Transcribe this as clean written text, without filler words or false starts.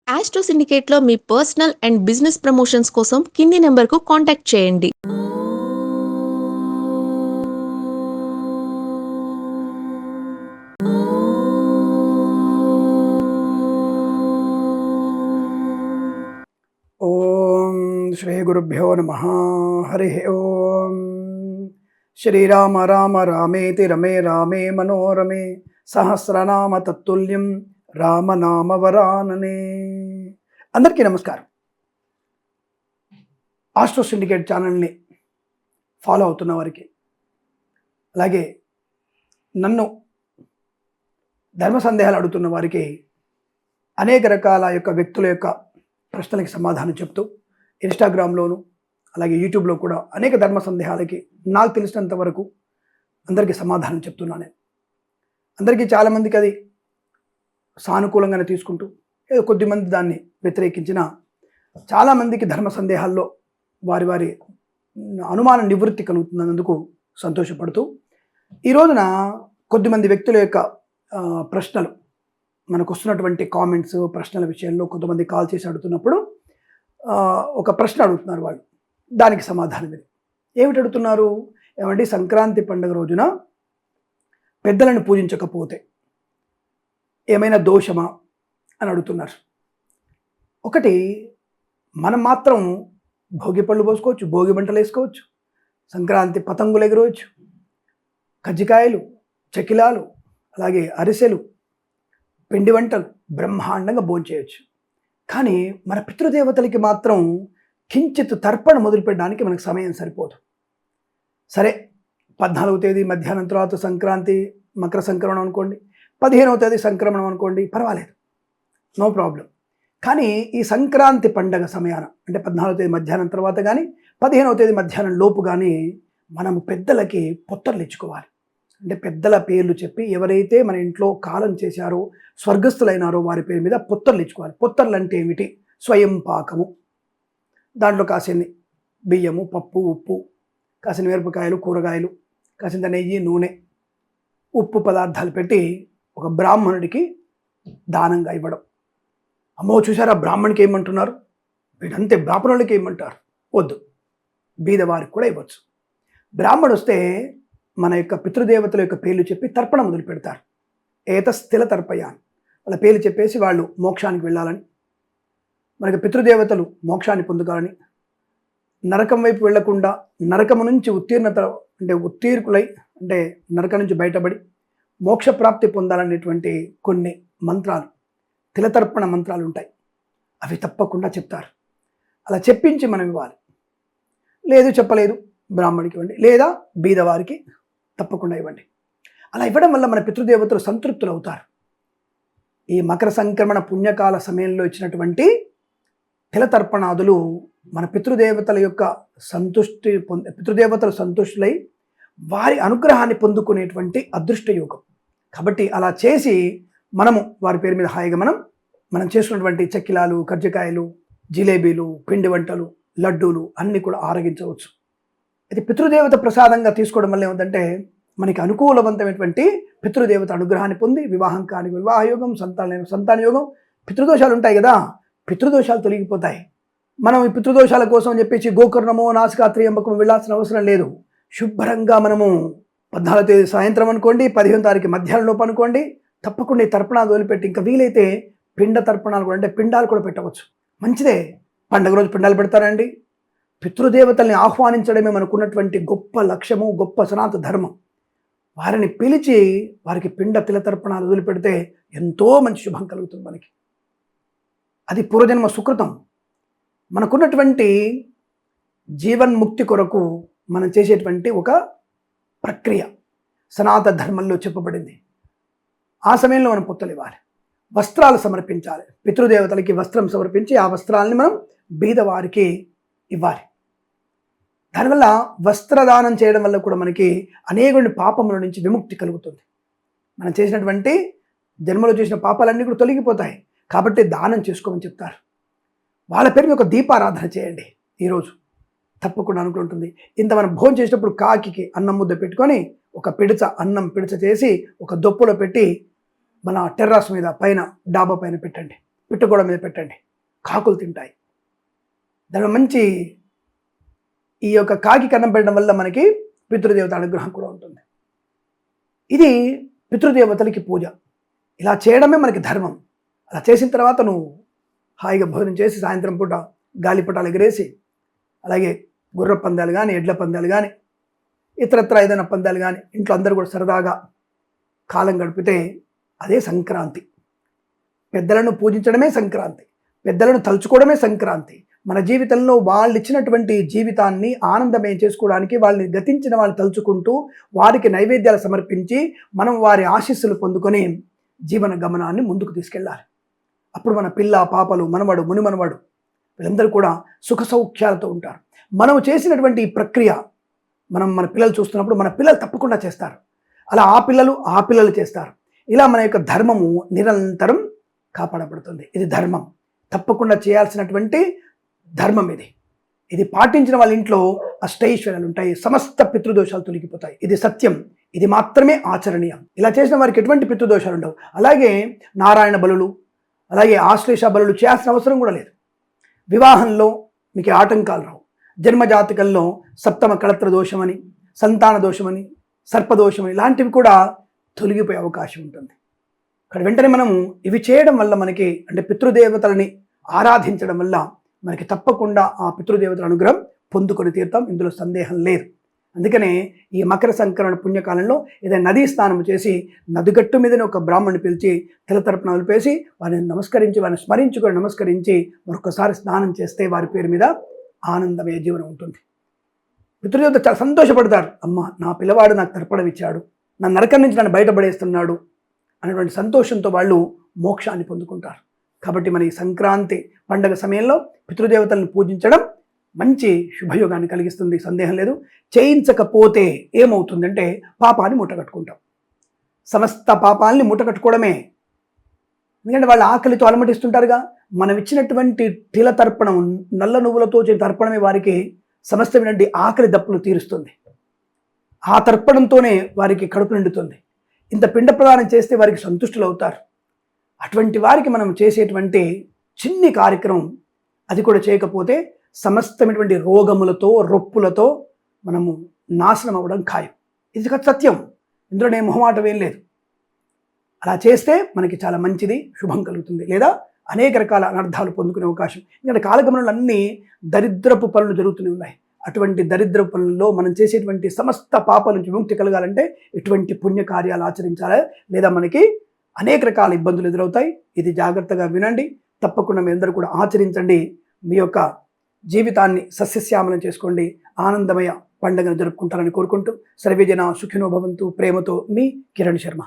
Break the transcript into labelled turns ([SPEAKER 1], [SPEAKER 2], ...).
[SPEAKER 1] Astro సిండికేట్‌లో మీ personal and business promotions కోసం కింది నంబర్‌కు కాంటాక్ట్ చేయండి.
[SPEAKER 2] ఓం శ్రీ గురుభ్యో నమ. హరి ఓం. శ్రీరామ రామ రామేతి రమే రామే మనోరమే సహస్రనామ తత్తుల్యం రామనామ వరాననే. అందరికీ నమస్కారం. ఆస్ట్రో సిండికేట్ ఛానల్ని ఫాలో అవుతున్న వారికి, అలాగే నన్ను ధర్మ సందేహాలు అడుగుతున్న వారికి అనేక రకాల వ్యక్తుల యొక్క ప్రశ్నలకి సమాధానం చెప్తూ ఇన్స్టాగ్రామ్లోను అలాగే యూట్యూబ్లో కూడా అనేక ధర్మ సందేహాలకి నాకు తెలిసినంత వరకు అందరికీ సమాధానం చెప్తున్నాను. అందరికీ చాలామందికి అది సానుకూలంగానే తీసుకుంటూ కొద్దిమంది దాన్ని వ్యతిరేకించిన చాలామందికి ధర్మ సందేహాల్లో వారి వారి అనుమాన నివృత్తి కలుగుతున్నందుకు సంతోషపడుతూ ఈ రోజున కొద్దిమంది వ్యక్తుల యొక్క ప్రశ్నలు మనకు వస్తున్నటువంటి కామెంట్స్ ప్రశ్నల విషయంలో కొంతమంది కాల్ చేసి అడుగుతున్నప్పుడు ఒక ప్రశ్న అడుగుతున్నారు. వాళ్ళు దానికి సమాధానం ఇది. ఏమిటి అడుగుతున్నారు? ఏమంటే సంక్రాంతి పండుగ రోజున పెద్దలను పూజించకపోతే ఏమైనా దోషమా అని అడుగుతున్నారు. ఒకటి, మనం మాత్రం భోగి పళ్ళు పోసుకోవచ్చు, భోగి మంటలు వేసుకోవచ్చు, సంక్రాంతి పతంగులు ఎగరవచ్చు, కజ్జికాయలు, చకిలాలు, అలాగే అరిసెలు, పిండి వంటలు బ్రహ్మాండంగా భోంచేయచ్చు. కానీ మన పితృదేవతలకి మాత్రం కించిత్ తర్పణ మొదలుపెట్టడానికి మనకు సమయం సరిపోదు. సరే, 14వ తేదీ మధ్యాహ్నం తర్వాత సంక్రాంతి మకర సంక్రమణం అనుకోండి, 15వ తేదీ సంక్రమణం అనుకోండి, పర్వాలేదు, నో ప్రాబ్లం. కానీ ఈ సంక్రాంతి పండగ సమయాన అంటే 14వ తేదీ మధ్యాహ్నం తర్వాత కానీ 15వ తేదీ మధ్యాహ్నం లోపు కానీ మనము పెద్దలకి పొత్తర్లు ఇచ్చుకోవాలి. అంటే పెద్దల పేర్లు చెప్పి ఎవరైతే మన ఇంట్లో కాలం చేశారో, స్వర్గస్థులైనారో వారి పేరు మీద పొత్తర్లు ఇచ్చుకోవాలి. పొత్తర్లు అంటే ఏమిటి? స్వయం పాకము, దాంట్లో కాసిన్ని బియ్యము, పప్పు, ఉప్పు, కాసిన మిరపకాయలు, కూరగాయలు, కాసింత నెయ్యి, నూనె, ఉప్పు పదార్థాలు పెట్టి ఒక బ్రాహ్మణుడికి దానంగా ఇవ్వడం. అమ్మో చూసారా, బ్రాహ్మణికి ఏమంటున్నారు, వీడంతే బ్రాహ్మణుడికి ఏమంటారు, వద్దు, బీదవారికి కూడా ఇవ్వచ్చు. బ్రాహ్మణుడు వస్తే మన యొక్క పితృదేవతల యొక్క పేర్లు చెప్పి తర్పణ మొదలు పెడతారు. ఏతస్థిల తర్పయాన్ని, వాళ్ళ పేర్లు చెప్పేసి వాళ్ళు మోక్షానికి వెళ్ళాలని, మనకి పితృదేవతలు మోక్షాన్ని పొందుకోవాలని, నరకం వైపు వెళ్లకుండా నరకము నుంచి ఉత్తీర్కులై అంటే నరకం నుంచి బయటపడి మోక్ష ప్రాప్తి పొందాలనేటువంటి కొన్ని మంత్రాలు, తిలతర్పణ మంత్రాలు ఉంటాయి. అవి తప్పకుండా చెప్తారు. అలా చెప్పించి మనం ఇవ్వాలి. లేదు చెప్పలేదు, బ్రాహ్మడికి ఇవ్వండి, లేదా బీదవారికి తప్పకుండా ఇవ్వండి. అలా ఇవ్వడం వల్ల మన పితృదేవతలు సంతృప్తులు అవుతారు. ఈ మకర సంక్రమణ పుణ్యకాల సమయంలో ఇచ్చినటువంటి తిలతర్పణాదులు మన పితృదేవతల యొక్క పితృదేవతలు సంతుష్టులై వారి అనుగ్రహాన్ని పొందుకునేటువంటి అదృష్ట యోగం. కాబట్టి అలా చేసి మనము వారి పేరు మీద హాయిగా మనం చేసుకున్నటువంటి చక్కిలాలు, కజ్జికాయలు, జిలేబీలు, పిండి వంటలు, లడ్డూలు అన్నీ కూడా ఆరగించవచ్చు. అయితే పితృదేవత ప్రసాదంగా తీసుకోవడం వల్ల ఏమిటంటే మనకి అనుకూలవంతమైనటువంటి పితృదేవత అనుగ్రహాన్ని పొంది వివాహం కాని వివాహయోగం, సంతాన యోగం, పితృదోషాలు ఉంటాయి కదా, పితృదోషాలు తొలగిపోతాయి. మనం ఈ పితృదోషాల కోసం అని చెప్పేసి గోకర్ణమో నాసికాత్రియంబకమో వెళ్ళాల్సిన అవసరం లేదు. శుభ్రంగా మనము 14వ తేదీ సాయంత్రం అనుకోండి, 15వ తారీఖు మధ్యాహ్నం లోపు అనుకోండి, తప్పకుండా ఈ తర్పణాలు వదిలిపెట్టి ఇంకా వీలైతే పిండ తర్పణాలు కూడా అంటే పిండాలు కూడా పెట్టవచ్చు. మంచిదే, పండుగ రోజు పిండాలు పెడతారండి. పితృదేవతల్ని ఆహ్వానించడమే మనకున్నటువంటి గొప్ప లక్ష్యము, గొప్ప సనాతన ధర్మం. వారిని పిలిచి వారికి పిండ తిలతర్పణాలు వదిలిపెడితే ఎంతో మంచి శుభం కలుగుతుంది మనకి. అది పూర్వజన్మ సుకృతం. మనకున్నటువంటి జీవన్ముక్తి కొరకు మనం చేసేటువంటి ఒక ప్రక్రియ సనాతన ధర్మంలో చెప్పబడింది. ఆ సమయంలో మనం పొత్తులు ఇవ్వాలి, వస్త్రాలు సమర్పించాలి. పితృదేవతలకి వస్త్రం సమర్పించి ఆ వస్త్రాలని మనం బీదవారికి ఇవ్వాలి. దానివల్ల వస్త్రదానం చేయడం వల్ల కూడా మనకి అనేక పాపముల నుంచి విముక్తి కలుగుతుంది. మనం చేసినటువంటి జన్మలో చేసిన పాపాలన్నీ కూడా తొలగిపోతాయి. కాబట్టి దానం చేసుకోమని చెప్తారు. వాళ్ళ పేరు మీద ఒక దీపారాధన చేయండి ఈరోజు, తప్పకుండా అనుకుంటుంది. ఇంత మనం భోజనం చేసినప్పుడు కాకికి అన్నం ముద్ద పెట్టుకొని ఒక అన్నం పిడచ చేసి ఒక దొప్పులో పెట్టి మన టెర్రాస్ మీద పైన డాబా పైన పెట్టండి. పిట్టగోడ మీద పెట్టండి, కాకులు తింటాయి. దాని మంచి ఈ యొక్క కాకి కన్నం పెట్టడం వల్ల మనకి పితృదేవత అనుగ్రహం కూడా ఉంటుంది. ఇది పితృదేవతలకి పూజ. ఇలా చేయడమే మనకి ధర్మం. అలా చేసిన తర్వాత నువ్వు హాయిగా భోజనం చేసి సాయంత్రం పూట గాలిపటాలు ఎగరేసి, అలాగే గుర్ర పందాలు కానీ, ఎడ్ల పందాలు కానీ, ఇతరత్ర ఏదైనా పందాలు కానీ, ఇంట్లో అందరూ కూడా సరదాగా కాలం గడిపితే అదే సంక్రాంతి. పెద్దలను పూజించడమే సంక్రాంతి, పెద్దలను తలుచుకోవడమే సంక్రాంతి. మన జీవితంలో వాళ్ళు ఇచ్చినటువంటి జీవితాన్ని ఆనందమయం చేసుకోవడానికి, వాళ్ళని గతించిన వాళ్ళని తలుచుకుంటూ వారికి నైవేద్యాలు సమర్పించి మనం వారి ఆశీస్సులు పొందుకొని జీవన గమనాన్ని ముందుకు తీసుకెళ్ళాలి. అప్పుడు మన పిల్ల పాపలు, మనవడు మునిమనవాడు వీళ్ళందరూ కూడా సుఖ సౌఖ్యాలతో ఉంటారు. మనం చేసినటువంటి ఈ ప్రక్రియ మన పిల్లలు చూస్తున్నప్పుడు మన పిల్లలు తప్పకుండా చేస్తారు. అలా ఆ పిల్లలు చేస్తారు. ఇలా మన యొక్క ధర్మము నిరంతరం కాపాడబడుతుంది. ఇది ధర్మం, తప్పకుండా చేయాల్సినటువంటి ధర్మం ఇది. ఇది పాటించిన వాళ్ళ ఇంట్లో అష్టైశ్వర్యాలు ఉంటాయి, సమస్త పితృదోషాలు తొలగిపోతాయి. ఇది సత్యం, ఇది మాత్రమే ఆచరణీయం. ఇలా చేసిన వారికి ఎటువంటి పితృదోషాలు ఉండవు. అలాగే నారాయణ బలులు, అలాగే ఆశ్లేష బలులు చేయాల్సిన అవసరం కూడా లేదు. వివాహంలో మీకు ఆటంకాలు రావు. జన్మజాతకంలో సప్తమ కళత్ర దోషమని, సంతాన దోషమని, సర్పదోషమని ఇలాంటివి కూడా తొలగిపోయే అవకాశం ఉంటుంది. ఇక్కడ వెంటనే మనం ఇవి చేయడం వల్ల మనకి, అంటే పితృదేవతలని ఆరాధించడం వల్ల మనకి తప్పకుండా ఆ పితృదేవతల అనుగ్రహం పొందుకొని తీరుతాం. ఇందులో సందేహం లేదు. అందుకనే ఈ మకర సంక్రమణ పుణ్యకాలంలో ఏదైనా నదీ స్నానం చేసి నదిగట్టు మీదనే ఒక బ్రాహ్మణుని పిలిచి తిలతర్పణలు పేసి వారిని నమస్కరించి, వారిని స్మరించుకొని నమస్కరించి మరొకసారి స్నానం చేస్తే వారి పేరు మీద ఆనందమయ జీవనం ఉంటుంది. పితృదేవత చాలా సంతోషపడతారు. అమ్మ, నా పిల్లవాడు నాకు తర్పణం ఇచ్చాడు, నా నరకం నుంచి నన్ను బయటపడేస్తున్నాడు అనేటువంటి సంతోషంతో వాళ్ళు మోక్షాన్ని పొందుకుంటారు. కాబట్టి మన ఈ సంక్రాంతి పండగ సమయంలో పితృదేవతలను పూజించడం మంచి శుభయోగాన్ని కలిగిస్తుంది, సందేహం లేదు. చేయించకపోతే ఏమవుతుందంటే పాపాన్ని మూటగట్టుకుంటాం. సమస్త పాపాలని మూటగట్టుకోవడమే. ఎందుకంటే వాళ్ళు ఆకలితో అలమటిస్తుంటారుగా. మనం ఇచ్చినటువంటి తిల తర్పణం, నల్ల నువ్వులతో చేసిన తర్పణమే వారికి సమస్తమైనటువంటి ఆకలి దప్పులు తీరుస్తుంది. ఆ తర్పణంతోనే వారికి కడుపు నిండుతుంది. ఇంత పిండ ప్రదానం చేస్తే వారికి సంతుష్టులు అవుతారు. అటువంటి వారికి మనం చేసేటువంటి చిన్ని కార్యక్రమం, అది కూడా చేయకపోతే సమస్తమైనటువంటి రోగములతో, రొప్పులతో మనము నాశనం అవ్వడం ఖాయం. ఇది సత్యం, ఇందులో నేను మొహమాటం ఏం లేదు. అలా చేస్తే మనకి చాలా మంచిది, శుభం కలుగుతుంది. లేదా అనేక రకాల అనర్థాలు పొందుకునే అవకాశం. ఎందుకంటే కాలగమనంలో అన్ని దరిద్రపు పనులు జరుగుతూనే ఉన్నాయి. అటువంటి దరిద్రపు పనుల్లో మనం చేసేటువంటి సమస్త పాపాల నుంచి విముక్తి కలగాలంటే ఇటువంటి పుణ్యకార్యాలు ఆచరించాలి, లేదా మనకి అనేక రకాల ఇబ్బందులు ఎదురవుతాయి. ఇది జాగ్రత్తగా వినండి, తప్పకుండా మీ అందరూ కూడా ఆచరించండి. మీ యొక్క జీవితాన్ని సస్యశ్యామలం చేసుకోండి, ఆనందమయ పండుగను జరుపుకుంటారని కోరుకుంటూ సర్వేజన సుఖినో భవంతు. ప్రేమతో మీ కిరణ్ శర్మ.